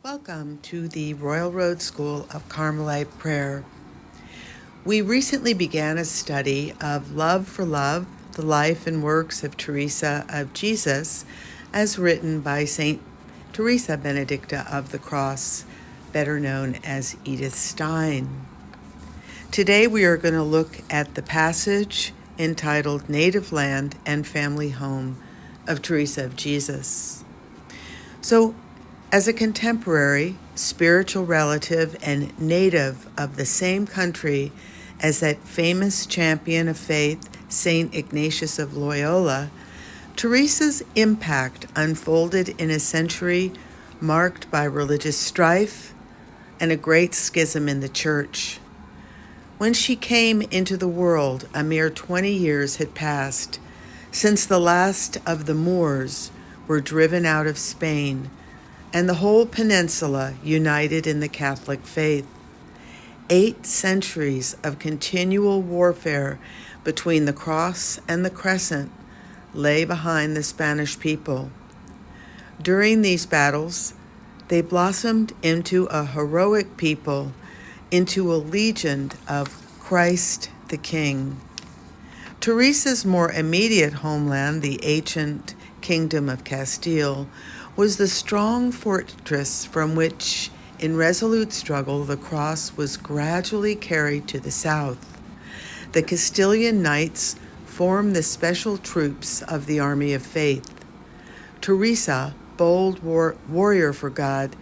Welcome to the Royal Road School of Carmelite Prayer. We recently began a study of Love4Love, the life and works of Teresa of Jesus, as written by St. Teresa Benedicta of the Cross, better known as Edith Stein. Today we are going to look at the passage entitled Native Land and Family Home of Teresa of Jesus. So, as a contemporary, spiritual relative, and native of the same country as that famous champion of faith, St. Ignatius of Loyola, Teresa's impact unfolded in a century marked by religious strife and a great schism in the Church. When she came into the world, a mere 20 years had passed since the last of the Moors were driven out of Spain, and the whole peninsula united in the Catholic faith. 8 centuries of continual warfare between the Cross and the Crescent lay behind the Spanish people. During these battles, they blossomed into a heroic people, into a legion of Christ the King. Teresa's more immediate homeland, the ancient Kingdom of Castile, was the strong fortress from which, in resolute struggle, the cross was gradually carried to the south. The Castilian knights formed the special troops of the Army of Faith. Teresa, bold warrior for God,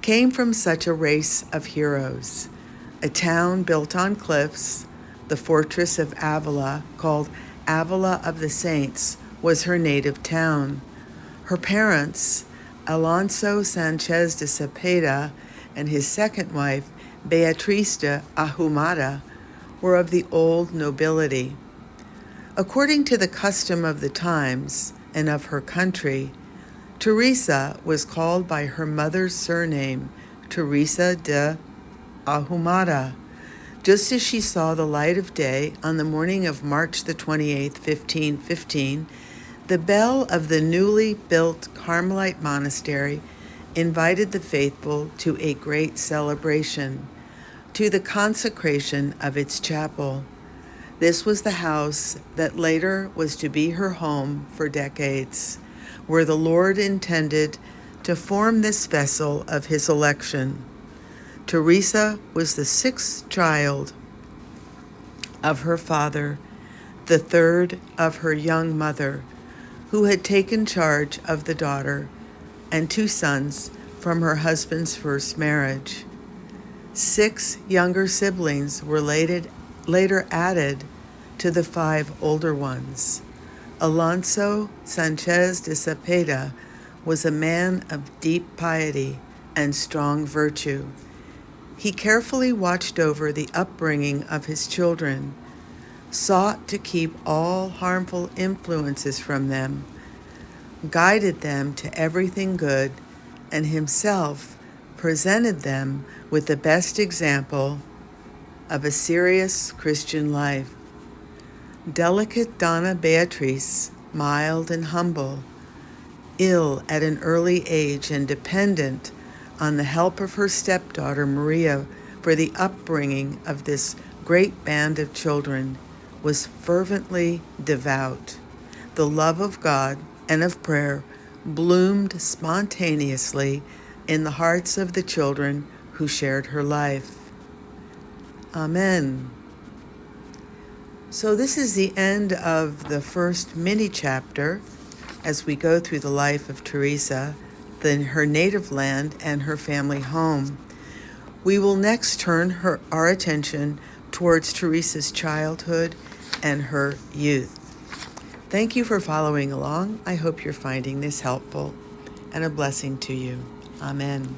came from such a race of heroes. A town built on cliffs, the fortress of Avila, called Avila of the Saints, was her native town. Her parents, Alonso Sanchez de Cepeda, and his second wife, Beatriz de Ahumada, were of the old nobility. According to the custom of the times and of her country, Teresa was called by her mother's surname, Teresa de Ahumada, just as she saw the light of day on the morning of March the 28th, 1515. The bell of the newly built Carmelite monastery invited the faithful to a great celebration, to the consecration of its chapel. This was the house that later was to be her home for decades, where the Lord intended to form this vessel of his election. Teresa was the 6th child of her father, the 3rd of her young mother, who had taken charge of the daughter, and 2 sons from her husband's first marriage. 6 younger siblings were later added to the 5 older ones. Alonso Sanchez de Cepeda was a man of deep piety and strong virtue. He carefully watched over the upbringing of his children, sought to keep all harmful influences from them, guided them to everything good, and himself presented them with the best example of a serious Christian life. Delicate Donna Beatriz, mild and humble, ill at an early age and dependent on the help of her stepdaughter Maria for the upbringing of this great band of children, was fervently devout. The love of God and of prayer bloomed spontaneously in the hearts of the children who shared her life. Amen. So this is the end of the first mini chapter as we go through the life of Teresa, then her native land and her family home. We will next turn our attention towards Teresa's childhood and her youth. Thank you for following along. I hope you're finding this helpful and a blessing to you. Amen.